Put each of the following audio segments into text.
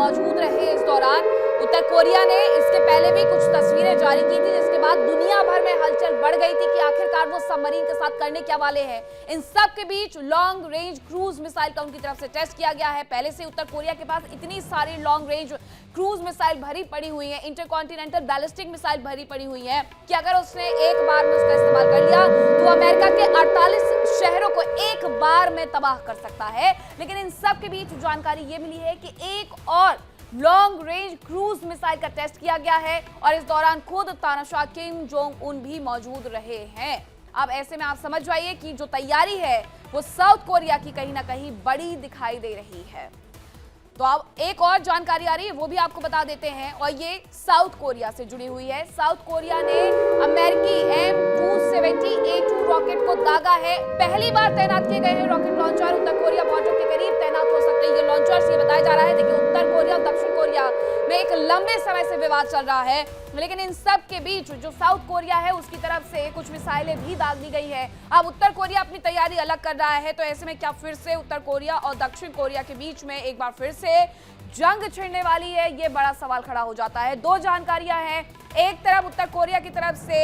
मौजूद रहे इस दौरान। उत्तर कोरिया ने इसके पहले भी कुछ तस्वीरें जारी की थी, जिसके बाद दुनिया भर में हलचल बढ़ गई थी कि आखिरकार वो सबमरीन के साथ करने क्या वाले हैं। इन सब के बीच लॉन्ग रेंज क्रूज मिसाइल का उनकी तरफ से टेस्ट किया गया है। पहले से उत्तर कोरिया के पास इतनी सारी लॉन्ग रेंज क्रूज मिसाइल भरी पड़ी हुई है, इंटरकॉन्टिनेंटल बैलिस्टिक मिसाइल भरी पड़ी हुई है कि अगर उसने एक बार में उसका इस्तेमाल कर लिया तो अमेरिका के 48 शहरों को एक बार में तबाह कर सकता है। लेकिन इन सब के बीच जानकारी ये मिली है कि एक और लॉन्ग रेंज क्रूज मिसाइल का टेस्ट किया गया है और इस दौरान खुद तानाशाह किम जोंग उन भी मौजूद रहे हैं। अब ऐसे में आप समझ जाइए कि जो तैयारी है वो साउथ कोरिया की कहीं ना कहीं बड़ी दिखाई दे रही है। तो अब एक और जानकारी आ रही है, वो भी आपको बता देते हैं और ये साउथ कोरिया से जुड़ी हुई है। साउथ कोरिया ने अमेरिकी M270A2 रॉकेट को दागा है। पहली बार तैनात किए गए हैं रॉकेट लॉन्चर उत्तर कोरिया बॉर्डर के करीब तैनात हो सकते हैं ये लॉन्चर्स, ये बताया जा रहा है। देखिए, उत्तर कोरिया और दक्षिण कोरिया में एक लंबे समय से विवाद चल रहा है, लेकिन इन सब के बीच जो साउथ कोरिया है उसकी तरफ से कुछ मिसाइलें भी दाग दी गई है। अब उत्तर कोरिया अपनी तैयारी अलग कर रहा है, तो ऐसे में क्या फिर से उत्तर कोरिया और दक्षिण कोरिया के बीच में एक बार फिर से जंग छिड़ने वाली है? ये बड़ा सवाल खड़ा हो जाता है। दो जानकारियां हैं, एक तरफ उत्तर कोरिया की तरफ से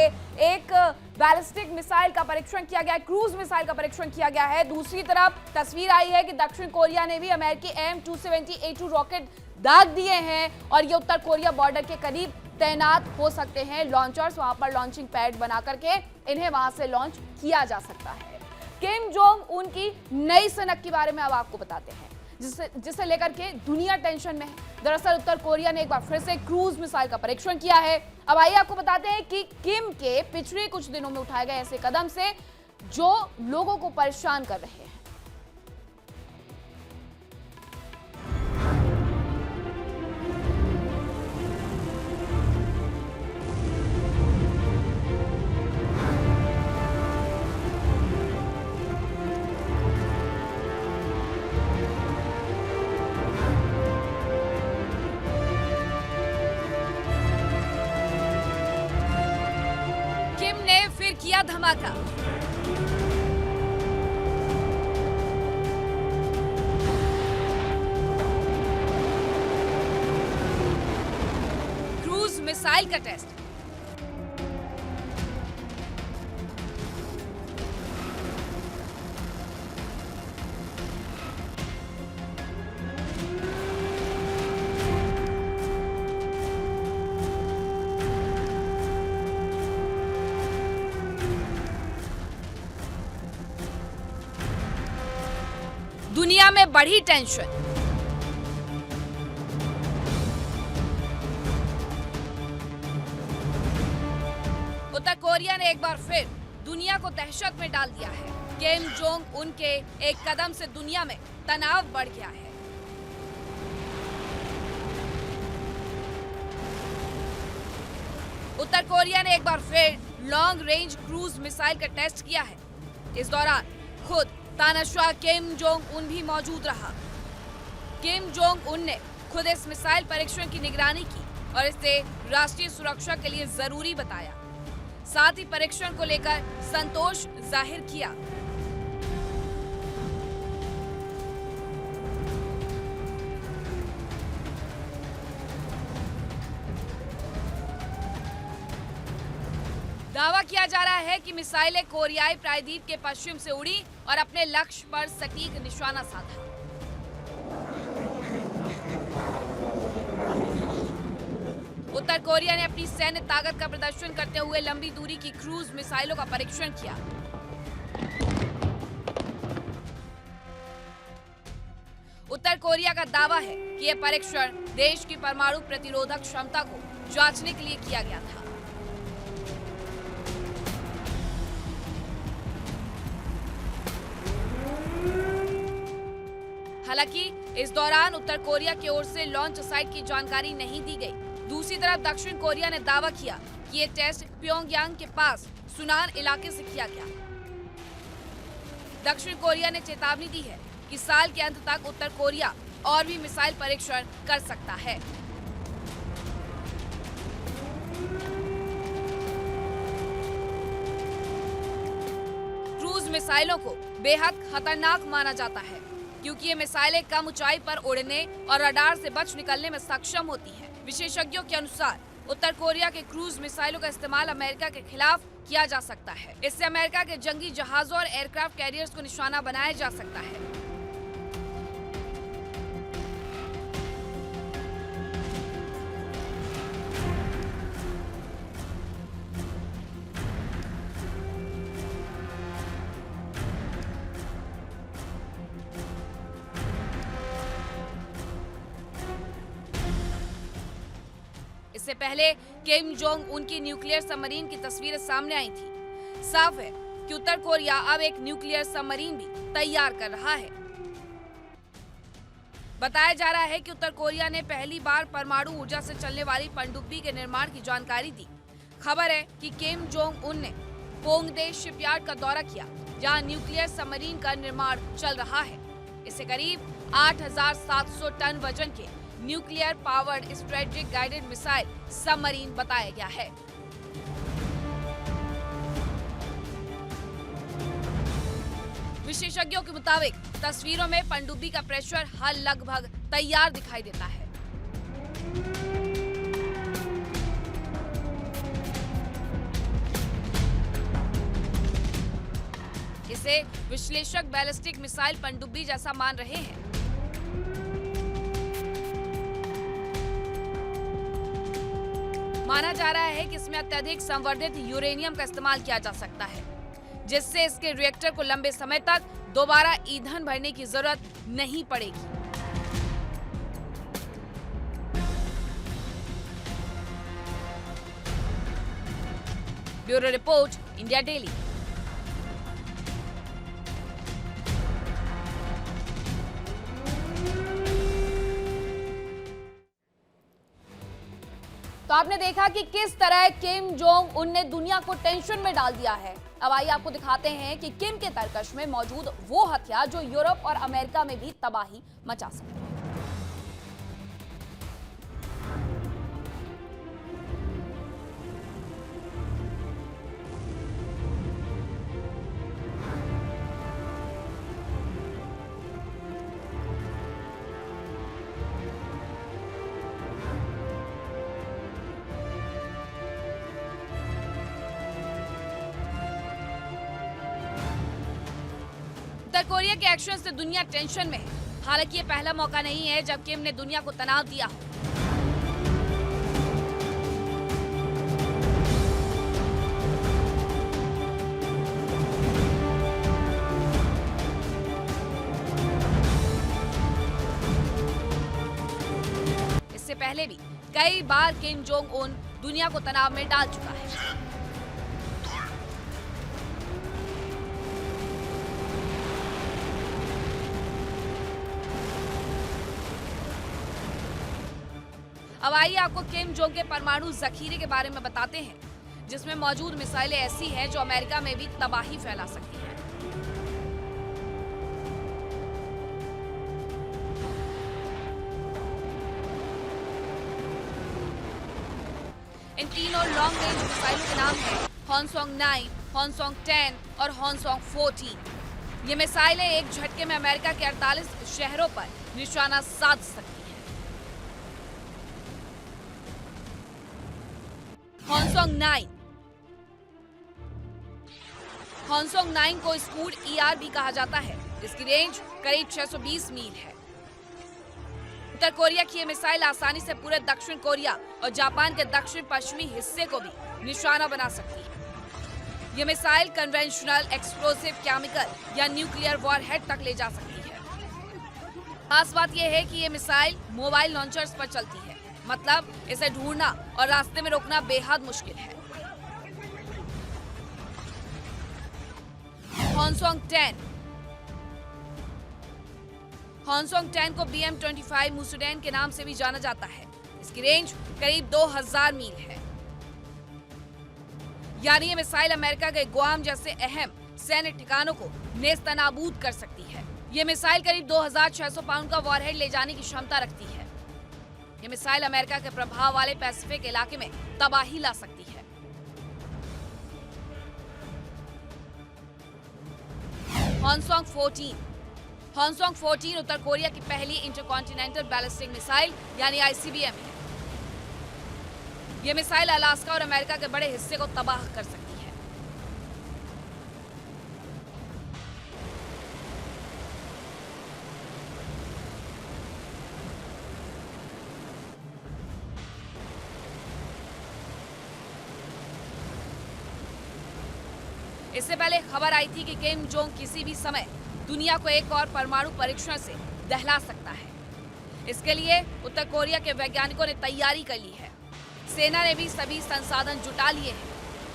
एक बैलिस्टिक मिसाइल का परीक्षण किया गया है, क्रूज मिसाइल का परीक्षण किया गया है। दूसरी तरफ तस्वीर आई है कि दक्षिण कोरिया ने भी अमेरिकी M270A2 रॉकेट दाग दिए हैं और ये उत्तर कोरिया बॉर्डर के करीब तैनात हो सकते हैं लॉन्चर्स। वहां पर लॉन्चिंग पैड बना करके इन्हें वहां से लॉन्च किया जा सकता है। किम जोंग उन की नई सनक के बारे में अब आपको बताते हैं, जिसे लेकर के दुनिया टेंशन में है। दरअसल उत्तर कोरिया ने एक बार फिर से क्रूज मिसाइल का परीक्षण किया है। अब आइए आपको बताते हैं कि किम के पिछले कुछ दिनों में उठाए गए ऐसे कदम से जो लोगों को परेशान कर रहे हैं। किया धमाका। क्रूज मिसाइल का टेस्ट। दुनिया में बढ़ी टेंशन। उत्तर कोरिया ने एक बार फिर दुनिया को दहशत में डाल दिया है। किम जोंग उन के एक कदम से दुनिया में तनाव बढ़ गया है। उत्तर कोरिया ने एक बार फिर लॉन्ग रेंज क्रूज मिसाइल का टेस्ट किया है। इस दौरान खुद तानाशाह किम जोंग उन भी मौजूद रहा। किम जोंग उन ने खुद इस मिसाइल परीक्षण की निगरानी की और इसे राष्ट्रीय सुरक्षा के लिए जरूरी बताया। साथ ही परीक्षण को लेकर संतोष जाहिर किया। दावा किया जा रहा है कि मिसाइलें कोरियाई प्रायद्वीप के पश्चिम से उड़ी और अपने लक्ष्य पर सटीक निशाना साधा। उत्तर कोरिया ने अपनी सैन्य ताकत का प्रदर्शन करते हुए लंबी दूरी की क्रूज मिसाइलों का परीक्षण किया। उत्तर कोरिया का दावा है कि यह परीक्षण देश की परमाणु प्रतिरोधक क्षमता को जांचने के लिए किया गया था। हालांकि इस दौरान उत्तर कोरिया की ओर से लॉन्च साइट की जानकारी नहीं दी गई। दूसरी तरफ दक्षिण कोरिया ने दावा किया कि ये टेस्ट प्योंगयांग के पास सुनान इलाके से किया गया। दक्षिण कोरिया ने चेतावनी दी है कि साल के अंत तक उत्तर कोरिया और भी मिसाइल परीक्षण कर सकता है। क्रूज मिसाइलों को बेहद खतरनाक माना जाता है। क्योंकि ये मिसाइलें कम ऊंचाई पर उड़ने और रडार से बच निकलने में सक्षम होती हैं। विशेषज्ञों के अनुसार उत्तर कोरिया के क्रूज मिसाइलों का इस्तेमाल अमेरिका के खिलाफ किया जा सकता है। इससे अमेरिका के जंगी जहाजों और एयरक्राफ्ट कैरियर्स को निशाना बनाया जा सकता है। इससे पहले किम जोंग उन की न्यूक्लियर सबमरीन की तस्वीरें सामने आई थी। साफ है कि उत्तर कोरिया अब एक न्यूक्लियर सबमरीन भी तैयार कर रहा है। बताया जा रहा है कि उत्तर कोरिया ने पहली बार परमाणु ऊर्जा से चलने वाली पनडुब्बी के निर्माण की जानकारी दी। खबर है कि किम जोंग उन ने पोंगदे शिपयार्ड का दौरा किया, जहां न्यूक्लियर सबमरीन का निर्माण चल रहा है। इसे करीब 8,700 टन वजन के nuclear powered strategic guided missile submarine बताया गया है। विशेषज्ञों के मुताबिक तस्वीरों में पनडुब्बी का प्रेशर हल लगभग तैयार दिखाई देता है। इसे विश्लेषक बैलिस्टिक मिसाइल पनडुब्बी जैसा मान रहे हैं। माना जा रहा है कि इसमें अत्यधिक संवर्धित यूरेनियम का इस्तेमाल किया जा सकता है, जिससे इसके रिएक्टर को लंबे समय तक दोबारा ईंधन भरने की जरूरत नहीं पड़ेगी। Bureau report, India daily. तो आपने देखा कि किस तरह किम जोंग उन ने दुनिया को टेंशन में डाल दिया है। अब आइए आपको दिखाते हैं कि किम के तरकश में मौजूद वो हथियार जो यूरोप और अमेरिका में भी तबाही मचा सकते हैं। उत्तर कोरिया के एक्शन से दुनिया टेंशन में है। हालांकि ये पहला मौका नहीं है जब किम ने दुनिया को तनाव दिया हो। इससे पहले भी कई बार किम जोंग उन दुनिया को तनाव में डाल चुका है। अब आइए आपको किम जोंग के परमाणु जखीरे के बारे में बताते हैं, जिसमें मौजूद मिसाइलें ऐसी हैं जो अमेरिका में भी तबाही फैला सकती हैं। इन तीनों लॉन्ग रेंज मिसाइलों के नाम हैं हॉन्सोंग 9, हॉन्सोंग 10 और हॉन्सोंग 14। ये मिसाइलें एक झटके में अमेरिका के 48 शहरों पर निशाना साध सकती हैं। हॉन्सोंग 9 हॉन्सोंग 9 को स्कूड ER भी कहा जाता है। इसकी रेंज करीब 620 मील है। उत्तर कोरिया की ये मिसाइल आसानी से पूरे दक्षिण कोरिया और जापान के दक्षिण पश्चिमी हिस्से को भी निशाना बना सकती है। ये मिसाइल कन्वेंशनल एक्सप्लोसिव केमिकल या न्यूक्लियर वॉरहेड तक ले जा सकती है। खास बात यह है कि ये मिसाइल मोबाइल लॉन्चर्स पर चलती है, मतलब इसे ढूंढना और रास्ते में रोकना बेहद मुश्किल है। हॉन्सोंग 10 को BM-25 मुसुडेन के नाम से भी जाना जाता है। इसकी रेंज करीब 2000 मील है। यानी ये मिसाइल अमेरिका के गुआम जैसे अहम सैन्य ठिकानों को नेस्तनाबूद कर सकती है। ये मिसाइल करीब 2600 पाउंड का वॉरहेड ले जाने की क्षमता रखती है। ये मिसाइल अमेरिका के प्रभाव वाले पैसिफिक इलाके में तबाही ला सकती है। हॉन्सोंग हॉन्सोंग 14 उत्तर कोरिया की पहली इंटरकॉन्टिनेंटल बैलिस्टिक मिसाइल यानी आईसीबीएम है। यह मिसाइल अलास्का और अमेरिका के बड़े हिस्से को तबाह कर सकती है। इससे पहले खबर आई थी कि किम जोंग किसी भी समय दुनिया को एक और परमाणु परीक्षण से दहला सकता है। इसके लिए उत्तर कोरिया के वैज्ञानिकों ने तैयारी कर ली है। सेना ने भी सभी संसाधन जुटा लिए हैं।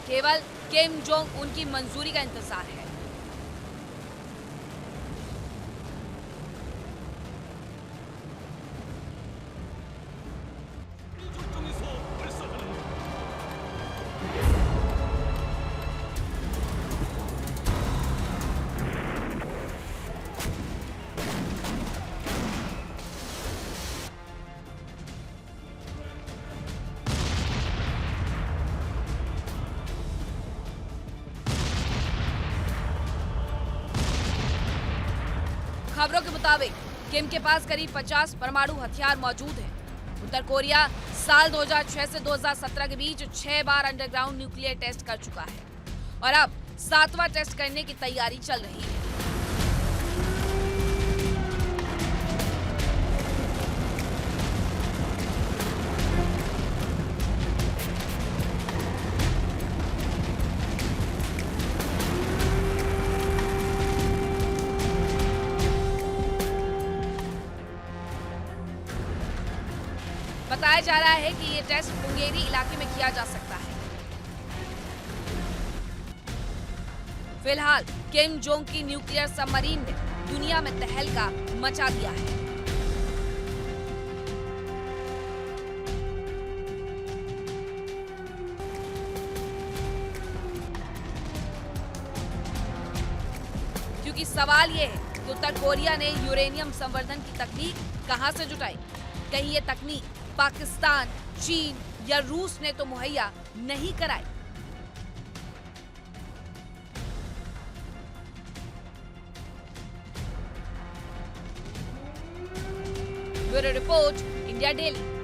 केवल किम जोंग उनकी मंजूरी का इंतजार है। खबरों के मुताबिक किम के पास करीब 50 परमाणु हथियार मौजूद हैं। उत्तर कोरिया साल 2006 से 2017 के बीच 6 बार अंडरग्राउंड न्यूक्लियर टेस्ट कर चुका है और अब 7वां टेस्ट करने की तैयारी चल रही है। बताया जा रहा है कि ये टेस्ट पुंगेरी इलाके में किया जा सकता है। फिलहाल किम जोंग की न्यूक्लियर सबमरीन ने दुनिया में तहलका मचा दिया है। क्योंकि सवाल ये है कि उत्तर कोरिया ने यूरेनियम संवर्धन की तकनीक कहां से जुटाई। कहीं ये तकनीक पाकिस्तान, चीन या रूस ने तो मुहैया नहीं कराई। Bureau report, India daily.